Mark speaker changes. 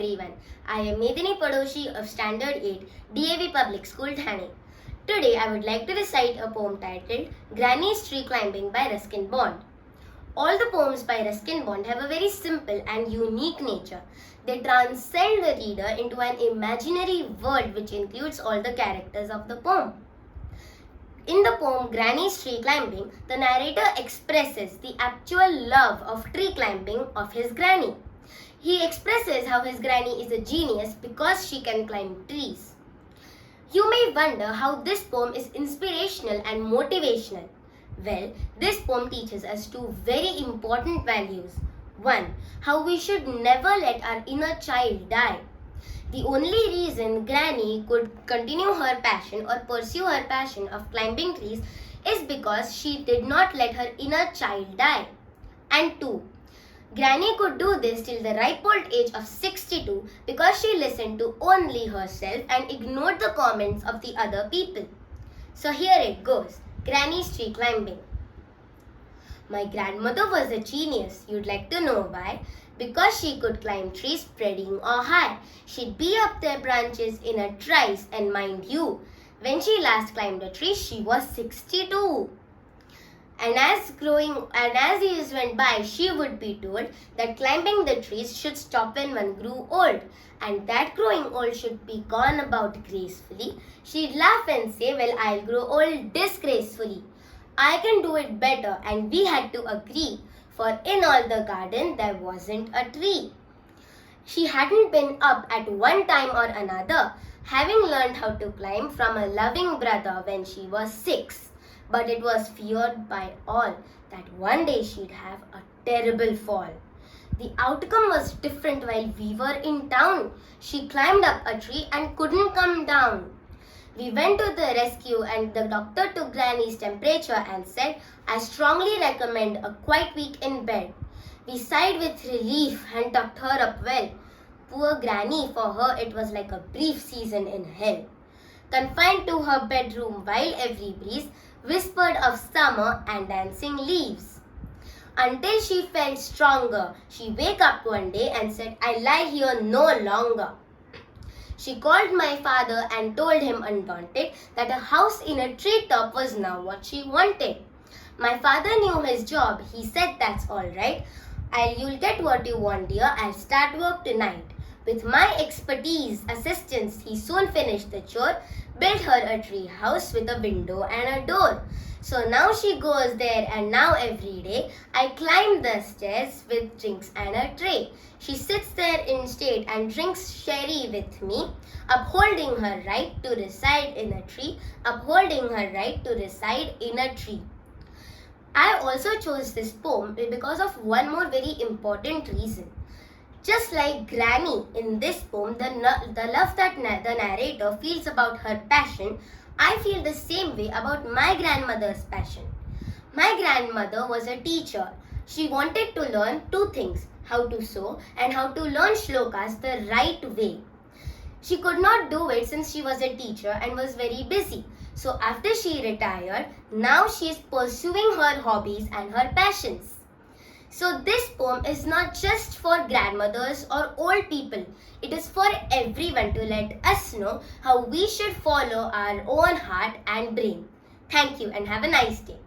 Speaker 1: everyone. I am Medini Padoshi of Standard 8, DAV Public School, Thane. Today I would like to recite a poem titled Granny's Tree Climbing by Ruskin Bond. All the poems by Ruskin Bond have a very simple and unique nature. They transcend the reader into an imaginary world which includes all the characters of the poem. In the poem Granny's Tree Climbing, the narrator expresses the actual love of tree climbing of his granny. He expresses how his granny is a genius because she can climb trees. You may wonder how this poem is inspirational and motivational. Well, this poem teaches us two very important values. One, how we should never let our inner child die. The only reason Granny could continue her passion or pursue her passion of climbing trees is because she did not let her inner child die. And two, Granny could do this till the ripe old age of 62 because she listened to only herself and ignored the comments of the other people. So here it goes, Granny's Tree Climbing. My grandmother was a genius. You'd like to know why? Because she could climb trees spreading or high. She'd be up their branches in a trice, and mind you, when she last climbed a tree, she was 62. And as years went by, she would be told that climbing the trees should stop when one grew old, and that growing old should be gone about gracefully. She'd laugh and say, "Well, I'll grow old disgracefully. I can do it better," and we had to agree, for in all the garden there wasn't a tree. She hadn't been up at one time or another, having learned how to climb from a loving brother when she was 6. But it was feared by all that one day she'd have a terrible fall. The outcome was different while we were in town. She climbed up a tree and couldn't come down. We went to the rescue and the doctor took Granny's temperature and said, "I strongly recommend a quiet week in bed." We sighed with relief and tucked her up well. Poor Granny, for her it was like a brief season in hell. Confined to her bedroom while every breeze whispered of summer and dancing leaves. Until she felt stronger, she woke up one day and said, "I lie here no longer." She called my father and told him undaunted that a house in a treetop was now what she wanted. My father knew his job. He said, "That's all right. You'll get what you want, dear. I'll start work tonight." With my assistance, he soon finished the chore, built her a tree house with a window and a door. So now she goes there, and now every day I climb the stairs with drinks and a tray. She sits there in state and drinks sherry with me, upholding her right to reside in a tree, upholding her right to reside in a tree. I also chose this poem because of one more very important reason. Just like Granny in this poem, the love that the narrator feels about her passion, I feel the same way about my grandmother's passion. My grandmother was a teacher. She wanted to learn two things, how to sew and how to learn shlokas the right way. She could not do it since she was a teacher and was very busy. So after she retired, now she is pursuing her hobbies and her passions. So this poem is not just for grandmothers or old people. It is for everyone to let us know how we should follow our own heart and brain. Thank you and have a nice day.